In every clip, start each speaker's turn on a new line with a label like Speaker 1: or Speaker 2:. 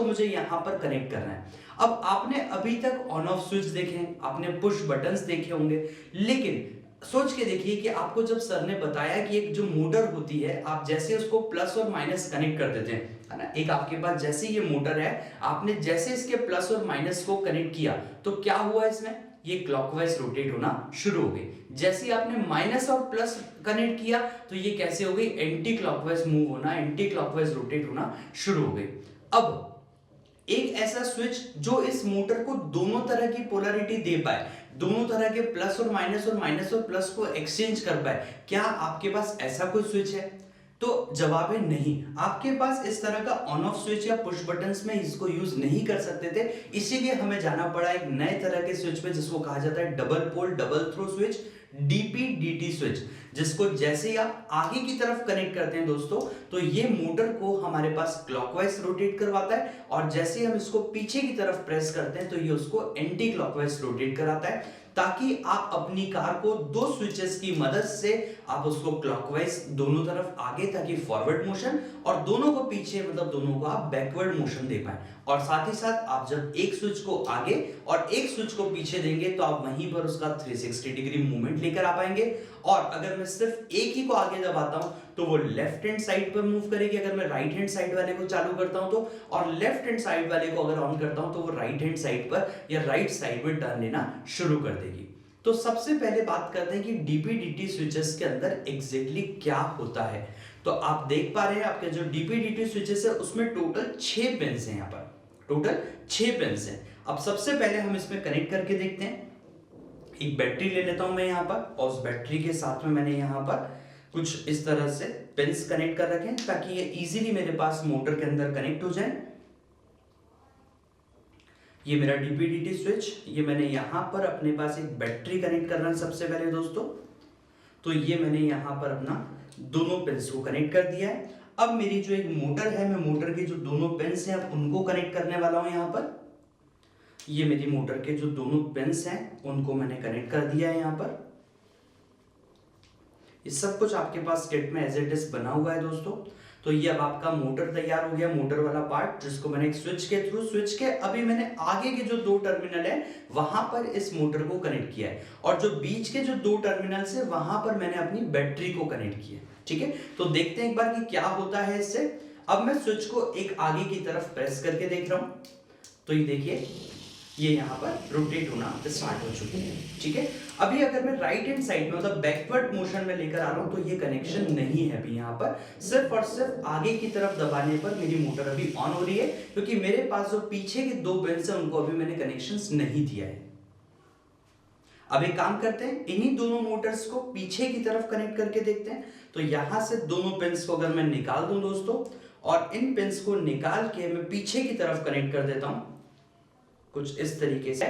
Speaker 1: मुझे यहाँ पर कनेक्ट करना है। अब आपने अभी तक ऑन ऑफ स्विच देखे हैं, आपने पुश बटन्स देखे होंगे, लेकिन सोच के देखिए कि आपको जब सर ने बताया कि एक जो मोटर होती है, आप जैसे उसको प्लस और माइनस कनेक्ट कर देते हैं, है ना, एक आपके पास जैसे ये मोटर है, आपने जैसे इसके प्लस और माइनस को कनेक्ट किया तो क्या हुआ, इसमें ये क्लॉकवाइज रोटेट होना शुरू हो गई। जैसे ही आपने माइनस और प्लस कनेक्ट किया तो ये कैसे हो गई, एंटी क्लॉकवाइज मूव होना, एंटी क्लॉकवाइज रोटेट होना शुरू हो गई। अब एक ऐसा स्विच जो इस मोटर को दोनों तरह की पोलैरिटी दे पाए, दोनों तरह के प्लस और माइनस और प्लस को एक्सचेंज कर पाए, क्या आपके पास ऐसा कोई स्विच है? तो जवाब है नहीं। आपके पास इस तरह का ऑन ऑफ स्विच या पुश बटन्स में इसको यूज नहीं कर सकते थे, इसीलिए हमें जाना पड़ा एक नए तरह के स्विच में जिसको कहा जाता है double pole double throw switch, DPDT switch, जिसको जैसे ही आप आगे की तरफ कनेक्ट करते हैं दोस्तों, तो ये मोटर को हमारे पास क्लॉकवाइज रोटेट करवाता है, और जैसे ही हम इसको पीछे की तरफ प्रेस करते हैं तो ये उसको एंटी क्लॉकवाइज रोटेट कराता है, ताकि आप अपनी कार को दो स्विचेस की मदद से आप उसको क्लॉकवाइज दोनों तरफ आगे, ताकि फॉरवर्ड मोशन, और दोनों को पीछे मतलब दोनों को आप बैकवर्ड मोशन दे पाए। और साथ ही साथ आप जब एक स्विच को आगे और एक स्विच को पीछे देंगे तो आप वहीं पर उसका 360 डिग्री मूवमेंट लेकर आ पाएंगे। और अगर मैं सिर्फ एक ही को आगे दबाता हूं तो वो लेफ्ट हैंड साइड पर मूव करेगी, अगर मैं राइट हैंड साइड वाले को चालू करता हूं तो, और लेफ्ट हैंड साइड वाले को अगर ऑन करता हूं तो वो राइट हैंड साइड पर या राइट साइड में टर्न लेना शुरू कर देगी। तो सबसे पहले बात करते हैं कि डीपीडीटी स्विचेस के अंदर एग्जैक्टली क्या होता है। तो आप देख पा रहे हैं आपके जो डीपीडीटी स्विचेस है उसमें टोटल 6 पिन्स हैं, यहाँ पर टोटल 6 पिन्स हैं। अब सबसे पहले हम इसमें कनेक्ट करके देखते हैं। एक बैटरी ले लेता हूं मैं यहाँ पर, और उस बैटरी के साथ में मैंने यहाँ पर कुछ इस तरह से पिन्स कनेक्ट कर रखे हैं ताकि ये इजीली मेरे पास मोटर के अंदर कनेक्ट हो जाए। ये मेरा डीपीडीटी स्विच, ये मैंने यहाँ पर अपने पास एक बैटरी कनेक्ट करना है सबसे पहले दोस्तों। तो ये मैंने यहाँ पर अपना दोनों पिन्स को कनेक्ट कर दिया है। अब मेरी जो एक मोटर है, मैं मोटर के जो दोनों पिन्स हैं उनको कनेक्ट करने वाला हूँ यहाँ पर। ये मेरी मोटर के जो दोनों पिन्स हैं उनको मैंने कनेक्ट कर दिया है यहाँ पर। ये सब कुछ आपके पास किट में एज इट इज बना हुआ है दोस्तों। तो ये अब आपका मोटर तैयार हो गया, मोटर वाला पार्ट, जिसको मैंने एक स्विच के थ्रू, स्विच के अभी मैंने आगे के जो 2 टर्मिनल है वहां पर इस मोटर को कनेक्ट किया है, और जो बीच के जो 2 टर्मिनल्स है वहां पर मैंने अपनी बैटरी को कनेक्ट किया है। ठीक है, तो देखते हैं एक बार कि क्या होता है इससे। अब मैं स्विच को एक आगे की तरफ प्रेस करके देख रहा हूं, तो ये देखिए ये यहाँ पर रोटेट होना स्टार्ट हो चुकी है। ठीक है, अभी अगर मैं राइट हैंड साइड में मतलब बैकवर्ड मोशन में लेकर आ रहा हूं तो ये कनेक्शन नहीं है अभी यहाँ पर, सिर्फ और सिर्फ आगे की तरफ दबाने पर मेरी मोटर अभी ऑन हो रही है, क्योंकि मेरे पास जो पीछे के 2 पिन्स हैं उनको अभी मैंने कनेक्शंस नहीं दिया है। अब एक काम करते हैं, इन्हीं दोनों मोटर्स को पीछे की तरफ कनेक्ट करके देखते हैं। तो यहां से दोनों पिन्स को अगर मैं निकाल दूं दोस्तों, और इन पिन्स को निकाल के मैं पीछे की तरफ कनेक्ट कर देता हूं कुछ इस तरीके से,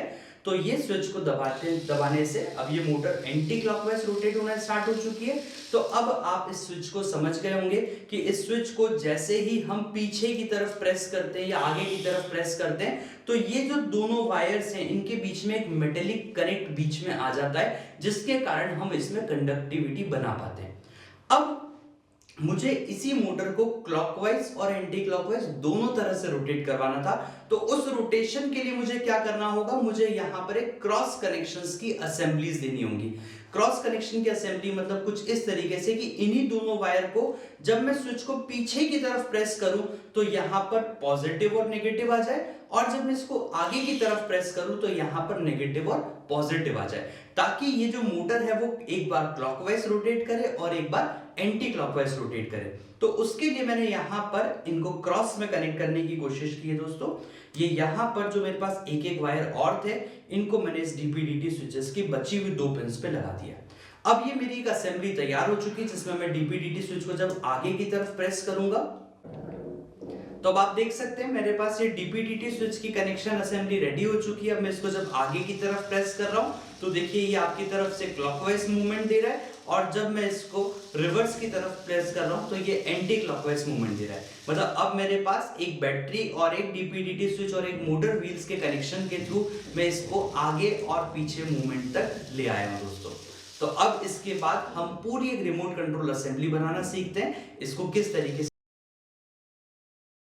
Speaker 1: तो ये स्विच को दबाने से अब ये मोटर एंटी क्लॉकवाइज रोटेट होना स्टार्ट हो चुकी है। तो अब आप इस स्विच को समझ गए होंगे कि इस स्विच को जैसे ही हम पीछे की तरफ प्रेस करते हैं या आगे की तरफ प्रेस करते हैं तो ये जो दोनों वायर्स हैं इनके बीच में एक मेटेलिक कनेक्ट बीच में आ जाता है, जिसके कारण हम इसमें कंडक्टिविटी बना पाते हैं। अब मुझे इसी मोटर को क्लॉकवाइज और एंटी क्लॉकवाइज दोनों तरह से रोटेट करवाना था, तो उस रोटेशन के लिए मुझे क्या करना होगा, मुझे यहां पर एक क्रॉस कनेक्शंस की असेंबलीज देनी होंगी। क्रॉस कनेक्शन की असेंबली मतलब कुछ इस तरीके से कि इन्हीं दोनों वायर को जब मैं स्विच को पीछे की तरफ प्रेस करूं तो यहां पर पॉजिटिव और नेगेटिव आ जाए, और जब मैं इसको आगे की तरफ प्रेस करूं तो यहां पर नेगेटिव और पॉजिटिव आ जाए, ताकि ये जो मोटर है वो एक बार क्लॉकवाइज रोटेट करे और एक बार एंटी क्लॉकवाइज रोटेट करे। तो उसके लिए मैंने यहां पर इनको क्रॉस में कनेक्ट करने की कोशिश की है दोस्तों। ये यहां पर जो मेरे पास एक एक वायर और थे इनको मैंने इस डीपीडीटी स्विचेस की बची हुई 2 पिन्स पे लगा दिया। अब ये मेरी एक असेंबली तैयार हो चुकी है, जिसमें मैं डीपीडीटी स्विच को जब आगे की तरफ प्रेस करूंगा तो अब आप देख सकते हैं मेरे पास ये डीपीडीटी स्विच की कनेक्शन असेंबली रेडी हो चुकी है। अब मैं इसको जब आगे की तरफ प्रेस कर रहा हूं तो देखिए ये आपकी तरफ से क्लॉकवाइज मूवमेंट दे रहा है, और जब मैं इसको रिवर्स की तरफ प्रेस कर रहा हूं तो ये एंटी क्लॉकवाइज मूवमेंट दे रहा है। मतलब अब मेरे पास एक बैटरी और एक डीपीडीटी स्विच और एक मोटर व्हील्स के कनेक्शन के थ्रू मैं इसको आगे और पीछे मूवमेंट तक ले आया हूं दोस्तों। तो अब इसके बाद हम पूरी एक रिमोट कंट्रोल असेंबली बनाना सीखते हैं, इसको किस तरीके से